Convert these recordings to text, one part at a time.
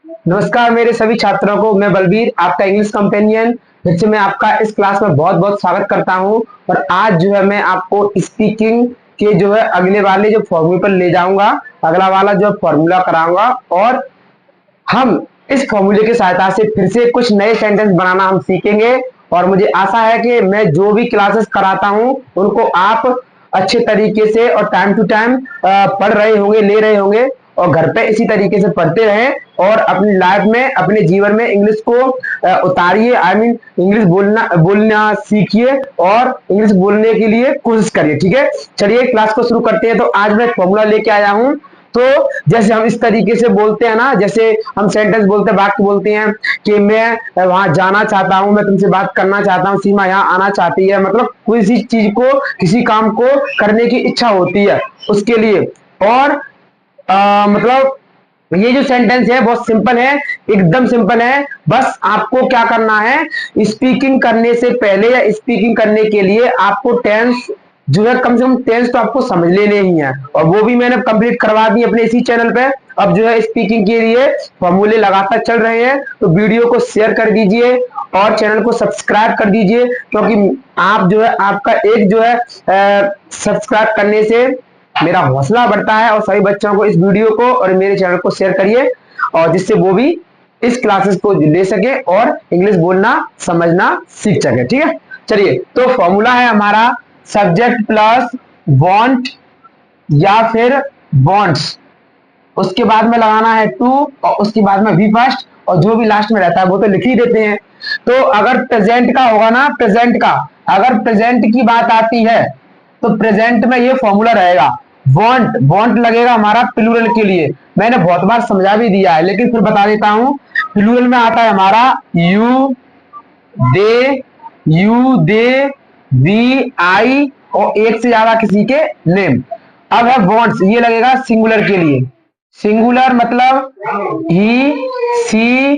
नमस्कार मेरे सभी छात्रों को। मैं बलबीर, आपका इंग्लिश कंपेनियन, फिर से मैं आपका इस क्लास में बहुत बहुत स्वागत करता हूं। और आज जो है मैं आपको स्पीकिंग के जो है अगले वाले जो फॉर्मूले पर ले जाऊंगा, अगला वाला जो फॉर्मूला कराऊंगा। और हम इस फॉर्मूले की सहायता से फिर से कुछ नए सेंटेंस बनाना हम सीखेंगे। और मुझे आशा है कि मैं जो भी क्लासेस कराता हूं उनको आप अच्छे तरीके से और टाइम टू टाइम पढ़ रहे होंगे, ले रहे होंगे, और घर पे इसी तरीके से पढ़ते रहें और अपनी लाइफ में, अपने जीवन में इंग्लिश को उतारिए। आई मीन इंग्लिश बोलना बोलना सीखिए और इंग्लिश बोलने के लिए कोशिश करिए। ठीक है, चलिए क्लास को शुरू करते हैं। तो आज मैं फॉर्मूला लेके आया हूं। तो जैसे हम इस तरीके से बोलते हैं ना, जैसे हम सेंटेंस बोलते हैं, वाक्य बोलते हैं कि मैं वहां जाना चाहता हूं, मैं तुमसे बात करना चाहता हूं, सीमा यहाँ आना चाहती है, मतलब किसी चीज को, किसी काम को करने की इच्छा होती है उसके लिए। और मतलब ये जो सेंटेंस है बहुत सिंपल है, एकदम सिंपल है। बस आपको क्या करना है, स्पीकिंग करने से पहले या स्पीकिंग करने के लिए आपको टेंस जो है, कम से कम टेंस तो आपको समझ लेने ही है, और वो भी मैंने कंप्लीट करवा दी अपने इसी चैनल पे। अब जो है स्पीकिंग के लिए फॉर्मूले लगातार चल रहे हैं, तो वीडियो को शेयर कर दीजिए और चैनल को सब्सक्राइब कर दीजिए, क्योंकि आप जो है, आपका एक जो है सब्सक्राइब करने से मेरा हौसला बढ़ता है। और सभी बच्चों को इस वीडियो को और मेरे चैनल को शेयर करिए, और जिससे वो भी इस क्लासेस को ले सके और इंग्लिश बोलना समझना सीख सके। ठीक है, चलिए। तो फॉर्मूला है हमारा सब्जेक्ट प्लस वांट या फिर वांट्स, उसके बाद में लगाना है टू, और उसके बाद में वी फर्स्ट, और जो भी लास्ट में रहता है वो तो लिख ही देते हैं। तो अगर प्रेजेंट का होगा ना, प्रेजेंट का, अगर प्रेजेंट की बात आती है तो प्रेजेंट में ये फॉर्मूला रहेगा वांट। वांट लगेगा हमारा प्लूरल के लिए, मैंने बहुत बार समझा भी दिया है लेकिन फिर बता देता हूं। प्लूरल में आता है हमारा you, they, you they, we I, और एक से ज्यादा किसी के नेम। अब है वांट्स, ये लगेगा सिंगुलर के लिए। सिंगुलर मतलब ही, सी,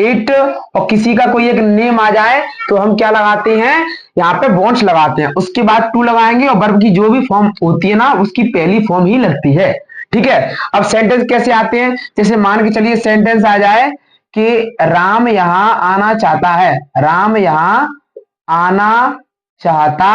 इट, और किसी का कोई एक नेम आ जाए तो हम क्या लगाते हैं, यहाँ पे वांट्स लगाते हैं। उसके बाद टू लगाएंगे, और वर्ब की जो भी फॉर्म होती है ना उसकी पहली फॉर्म ही लगती है। ठीक है, अब सेंटेंस कैसे आते हैं, जैसे मान के चलिए सेंटेंस आ जाए कि राम यहां आना चाहता है, राम यहां आना चाहता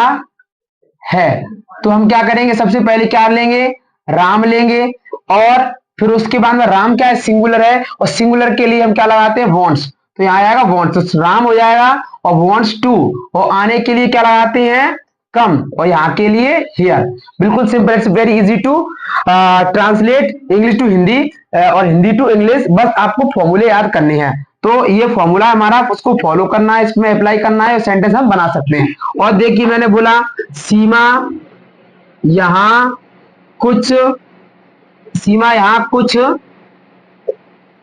है, तो हम क्या करेंगे, सबसे पहले क्या लेंगे, राम लेंगे। और फिर उसके बाद में राम क्या है, सिंगुलर है, और सिंगुलर के लिए हम क्या लगाते हैं, वांट्स। तो यहाँ आएगा वांट्स, तो राम हो जाएगा, और वांट्स टू, और आने के लिए क्या लगाते हैं, कम, और यहाँ के लिए हियर। बिल्कुल simple, it's very easy to translate English to Hindi और हिंदी टू इंग्लिश। बस आपको फॉर्मूले याद करने हैं। तो ये फॉर्मूला हमारा, उसको फॉलो करना है, इसमें अप्लाई करना है, और सेंटेंस हम बना सकते हैं। और देखिए मैंने बोला सीमा यहां कुछ, सीमा यहां कुछ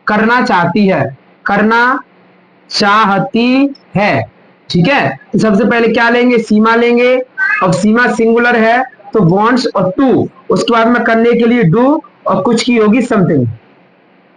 करना चाहती है, करना चाहती है। ठीक है, तो सबसे पहले क्या लेंगे, सीमा लेंगे। अब सीमा सिंगुलर है तो वांट्स और टू, उसके बाद में करने के लिए डू, और कुछ की होगी समथिंग।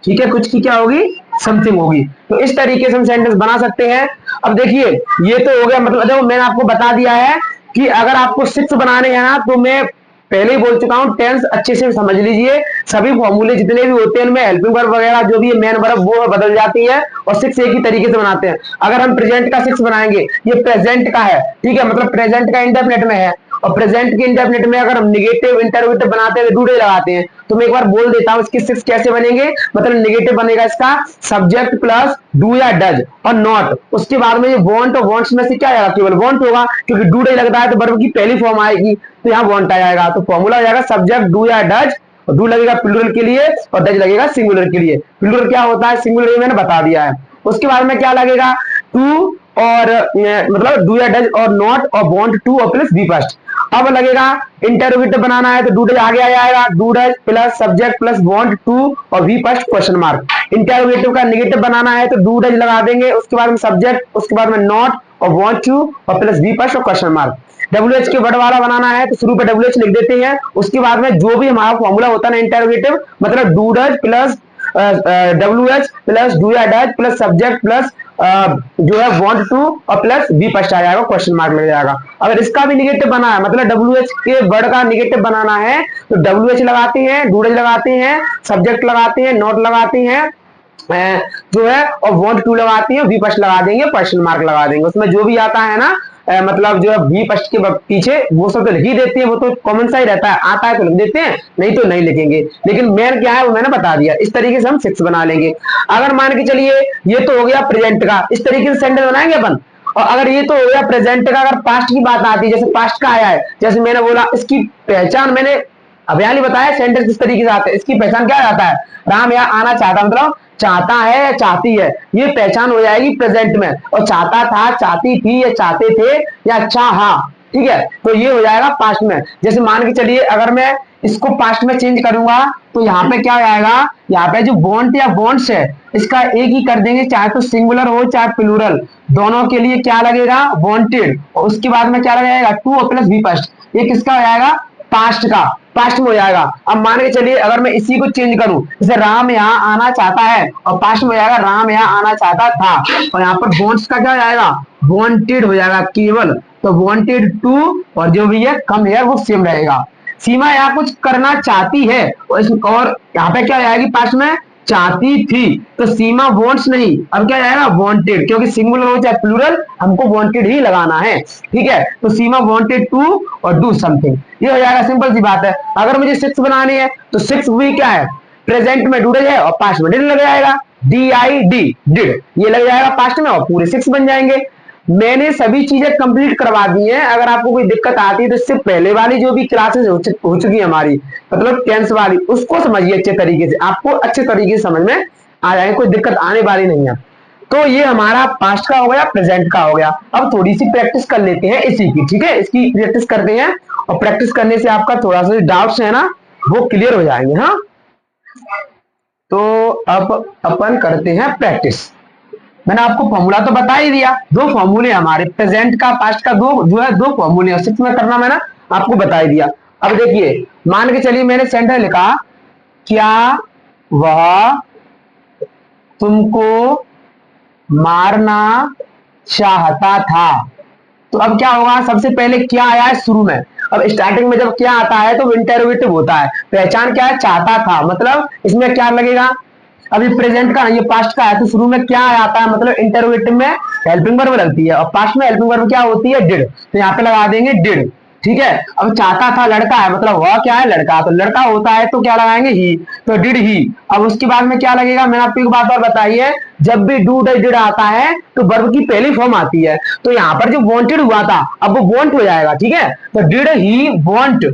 ठीक है, कुछ की क्या होगी, समथिंग होगी। तो इस तरीके से हम सेंटेंस बना सकते हैं। अब देखिए ये तो हो गया, मतलब देखो मैंने आपको बता दिया है कि अगर आपको सिक्स बनाने हैं ना, तो मैं पहले ही बोल चुका हूं, टेंस अच्छे से समझ लीजिए। सभी फॉर्मूले जितने भी होते हैं उनमें हेल्पिंग वर्ब वगैरह जो भी है, मेन वर्ब वो बदल जाती है, और सिक्स एक ही तरीके से बनाते हैं। अगर हम प्रेजेंट का सिक्स बनाएंगे, ये प्रेजेंट का है, ठीक है, मतलब प्रेजेंट का इंडेफिनिट में है, और प्रेजेंट के इंडेफिनिट में अगर हम निगेटिव इंटरोगेटिव बनाते हैं, डूडे लगाते हैं, तो मैं एक बार बोल देता हूं इसके सिक्स कैसे बनेंगे। मतलब निगेटिव बनेगा इसका सब्जेक्ट प्लस डू या डज और नॉट, उसके बाद में ये वांट, और वांट्स में से क्या आएगा, केवल वांट होगा, क्योंकि डू डे लगता है तो वर्ब की पहली फॉर्म आएगी, तो यहाँ वांट आ जाएगा। तो फॉर्मूला हो जाएगा सब्जेक्ट डू या डज, और डू लगेगा प्लूरल के लिए और डज लगेगा सिंगुलर के लिए। प्लूरल क्या होता है, सिंगुलर मैंने बता दिया है। उसके बाद में क्या लगेगा, टू, और मतलब डू या डज और नॉट और वांट टू, और प्लस बी फर्स्ट। अब लगेगा इंटरोगेटिव बनाना है तो डू डज आगे आ जाएगा, do does plus subject plus want to और we first question mark. Interrogative का नेगेटिव बनाना है तो डू डज लगा देंगे, उसके बाद में सब्जेक्ट, उसके बाद में नॉट और वांट टू और प्लस वी फर्स्ट और क्वेश्चन मार्क। डब्ल्यू एच के वर्ड वाला बनाना है तो शुरू पे डब्ल्यू एच लिख देते हैं, उसके बाद में जो भी हमारा फॉर्मूला होता है ना इंटरोगेटिव, मतलब do does plus W H plus do या डज प्लस सब्जेक्ट प्लस जो है वांट टू और प्लस बी फर्स्ट आ जाएगा, क्वेश्चन मार्क लग जाएगा। अगर इसका भी निगेटिव बना है, मतलब डब्ल्यू एच के वर्ड का निगेटिव बनाना है, तो डब्ल्यू एच लगाते हैं, डू डज लगाते हैं, सब्जेक्ट लगाते हैं, नॉट लगाते हैं, जो है और वांट टू लगाते हैं, वी फर्स्ट लगा देंगे, क्वेश्चन मार्क लगा देंगे, उसमें जो भी आता है ना मतलब जो है वी फर्स्ट के पीछे वो सब तो लिख ही देते हैं, वो तो कॉमन सा ही रहता है, आता है तो लिख देते हैं, नहीं तो नहीं लिखेंगे, लेकिन मेन क्या है वो मैंने बता दिया। इस तरीके से हम सिक्स बना लेंगे। अगर मान के चलिए ये तो हो गया प्रेजेंट का, इस तरीके से सेंटेंस बनाएंगे अपन। और अगर ये तो हो गया प्रेजेंट का, अगर पास्ट की बात आती है, जैसे पास्ट का आया है, जैसे मैंने बोला इसकी पहचान मैंने अभियान ही बताया, सेंटेंस किस तरीके से आते हैं, इसकी पहचान क्या जाता है, राम यहाँ आना चाहता, मतलब चाहता है या चाहती है, ये पहचान हो जाएगी प्रेजेंट में। और चाहता था, चाहती थी, या चाहते थे, या चाहा, ठीक है, तो ये हो जाएगा पास्ट में। जैसे मान के चलिए अगर मैं इसको पास्ट में चेंज करूंगा तो यहाँ पे क्या हो जाएगा, यहाँ पे जो बॉन्ट या बॉन्ड्स है इसका एक ही कर देंगे, चाहे तो सिंगुलर हो चाहे प्लूरल, दोनों के लिए क्या लगेगा, वांटेड, और उसके बाद में क्या लगेगा, टू और प्लस बी फर्स्ट, ये किसका हो जाएगा, पास्ट का, पास्ट में हो जाएगा। अब मान के चलिए अगर मैं इसी को चेंज करूं, जैसे राम यहाँ आना चाहता है और पास्ट में हो जाएगा राम यहाँ आना चाहता था, और यहाँ पर बॉन्ड्स का क्या हो जाएगा, वांटेड हो जाएगा केवल, तो वांटेड टू, और जो भी है कम है वो सेम रहेगा। सीमा यहाँ कुछ करना चाहती है और यहाँ पे क्या आएगी पास्ट में, चाहती थी, तो सीमा वांट्स नहीं, अब क्या आएगा वांटेड, क्योंकि सिंगुलर हो चाहे प्लूरल हमको वांटेड ही लगाना है, ठीक है, तो सीमा वांटेड टू और डू समथिंग, ये हो जाएगा, सिंपल सी बात है। अगर मुझे सिक्स बनानी है तो सिक्स भी क्या है, प्रेजेंट में डूडे है और पास्ट में डिड लग जाएगा, डी आई डी डिड, ये लग जाएगा पास्ट में और पूरे सिक्स बन जाएंगे। मैंने सभी चीजें कंप्लीट करवा दी हैं। अगर आपको कोई दिक्कत आती है तो इससे पहले वाली जो भी क्लासेस हो चुकी है हमारी, मतलब टेंथ वाली, उसको समझिए अच्छे तरीके से, आपको अच्छे तरीके से समझ में आ जाएगी, कोई दिक्कत आने वाली नहीं है। तो ये हमारा पास्ट का हो गया, प्रेजेंट का हो गया। अब थोड़ी सी प्रैक्टिस कर लेते हैं इसी की, ठीक है, इसकी प्रैक्टिस करते हैं, और प्रैक्टिस करने से आपका थोड़ा सा डाउट्स है ना वो क्लियर हो जाएंगे। हाँ, तो अब अपन करते हैं प्रैक्टिस। मैंने आपको फॉर्मूला तो बता ही दिया, दो फॉर्मूले हमारे प्रेजेंट का पास्ट का, दो जो है दो फॉर्मूले, सिक्स में करना मैंने आपको बता ही दिया। अब देखिए मान के चलिए मैंने सेंटेंस लिखा, क्या वह तुमको मारना चाहता था, तो अब क्या होगा, सबसे पहले क्या आया है शुरू में, अब स्टार्टिंग में जब क्या आता है तो इंटरोगेटिव होता है, पहचान क्या है, चाहता था, मतलब इसमें क्या लगेगा, अभी प्रेजेंट का ये पास्ट का है तो शुरू में क्या आता है, मतलब इंटरोगेटिव में हेल्पिंग वर्ब लगती है, और पास्ट में हेल्पिंग वर्ब क्या होती है, डिड, तो यहाँ पे लगा देंगे डिड, ठीक है। अब चाहता था लड़का है, मतलब वह क्या है, लड़का, तो लड़का होता है तो क्या लगाएंगे, ही, तो डिड ही। अब उसके बाद में क्या लगेगा, मैंने आपको एक बात और बताई है, जब भी डू डज डिड आता है तो वर्ब की पहली फॉर्म आती है, तो यहाँ पर जो वांटेड हुआ था अब वो वांट हो जाएगा, ठीक है, तो डिड ही वांट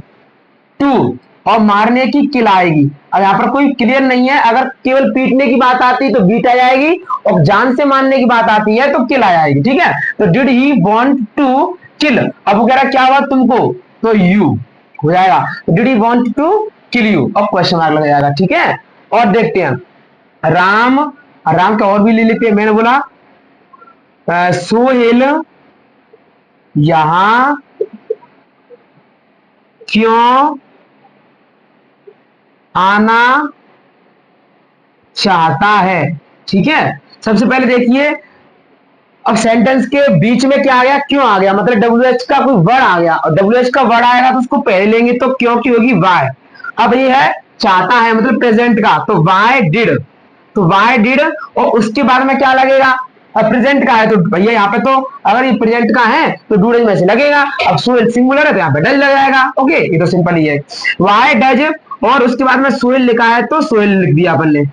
टू, और मारने की किल आएगी। अब यहाँ पर कोई क्लियर नहीं है, अगर केवल पीटने की बात आती है तो बीट आ जाएगी, और जान से मारने की बात आती है तो किल आ जाएगी, ठीक है, तो did he want to kill, अब वो कह रहा क्या हुआ तुमको, तो यू हो जाएगा, did he want to kill you, अब क्वेश्चन मार्क लग जाएगा, ठीक है। और देखते हैं राम, राम का और भी ले लेते हैं, मैंने बोला सोहेल यहां क्यों आना चाहता है, ठीक है। सबसे पहले देखिए अब सेंटेंस के बीच में क्या आ गया, क्यों आ गया, मतलब डब्ल्यू एच का कोई वर्ड आ गया, और डब्ल्यू एच का वर्ड आएगा तो उसको पहले लेंगे, तो क्यों की होगी वाई। अब ये है चाहता है मतलब प्रेजेंट का, तो वाई डिड, तो वाई डिड, और उसके बाद में क्या लगेगा, अब प्रेजेंट का है तो भैया यहाँ पे तो अगर ये प्रेजेंट का है तो डू डज में से लगेगा, अब सोहेल सिंगुलर है तो यहाँ पे डज लग जाएगा, ओके, ये तो सिंपल ही है, वाई डज, और उसके बाद में सोहेल लिखा है तो सोहेल लिख दिया अपन ने,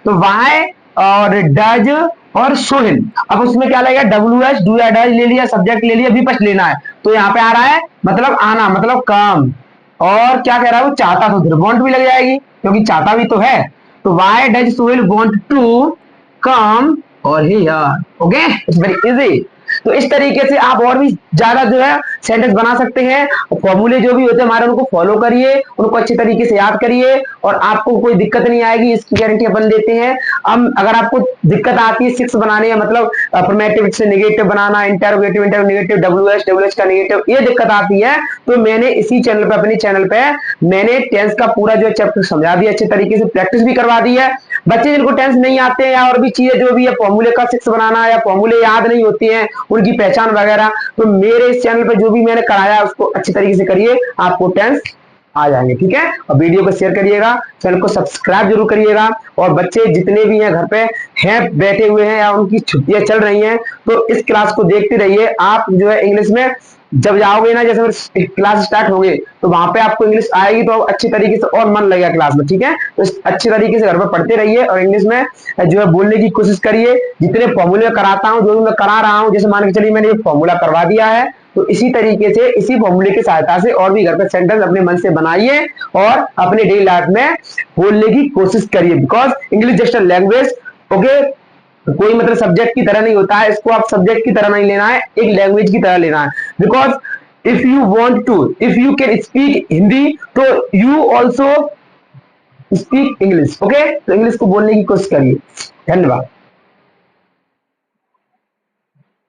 तो वाई और डज और सोहेल। अब उसमें क्या लगेगा, डब्ल्यू एच, डू या डज ले लिया, सब्जेक्ट ले लिया, विपक्ष लेना है, तो यहाँ पे आ रहा है मतलब आना, मतलब काम, और क्या कह रहा है वो चाहता, तो वांट भी लग जाएगी क्योंकि चाहता भी तो है, तो why does Sohail want to come और here, okay, it's very easy. तो इस तरीके से आप और भी ज्यादा जो है सेंटेंस बना सकते हैं, फॉर्मूले जो भी होते हैं हमारे उनको फॉलो करिए, उनको अच्छे तरीके से याद करिए, और आपको कोई दिक्कत नहीं आएगी, इसकी गारंटी अपन देते हैं। अब अगर आपको दिक्कत आती है सिक्स बनाने में, मतलब अफर्मेटिव से नेगेटिव बनाना, इंटरोगेटिव नेगेटिव, डब्ल्यू एच का नेगेटिव, ये दिक्कत आती है, तो मैंने इसी चैनल पे, अपने चैनल पे मैंने टेंस का पूरा जो चैप्टर समझा दिया, अच्छे तरीके से प्रैक्टिस भी करवा दी है। बच्चे जिनको टेंस नहीं आते हैं या और भी चीजें जो भी है, फॉर्मूले का सिक्स बनाना या फॉर्मूले याद नहीं होती हैं, उनकी पहचान वगैरह, तो मेरे इस चैनल पे जो भी मैंने कराया उसको अच्छी तरीके से करिए, आपको टेंस आ जाएंगे। ठीक है, और वीडियो को शेयर करिएगा, चैनल को सब्सक्राइब जरूर करिएगा। और बच्चे जितने भी हैं घर पे हैं बैठे हुए हैं या उनकी छुट्टियां चल रही हैं, तो इस क्लास को देखते रहिए। आप जो है इंग्लिश में जब जाओगे ना, जैसे क्लास स्टार्ट होगी तो वहां पे आपको इंग्लिश आएगी, तो अच्छी तरीके से और मन लगेगा क्लास में। ठीक है, तो अच्छी तरीके से घर पर पढ़ते रहिए और इंग्लिश में जो है बोलने की कोशिश करिए। जितने फॉर्मूले कराता हूँ, जो भी मैं करा रहा हूँ, जैसे मान के चलिए मैंने ये फॉर्मूला करवा दिया है, तो इसी तरीके से इसी फॉर्मूले की सहायता से और भी घर पे सेंटेंस अपने मन से बनाइए और अपने डेली लाइफ में बोलने की कोशिश करिए। Because English just a language, okay, कोई मतलब सब्जेक्ट की तरह नहीं होता है, इसको आप सब्जेक्ट की तरह नहीं लेना है, एक लैंग्वेज की तरह लेना है। Because if you want to, if you can speak Hindi, तो you also speak English. Okay, तो इंग्लिश को बोलने की कोशिश करिए। धन्यवाद।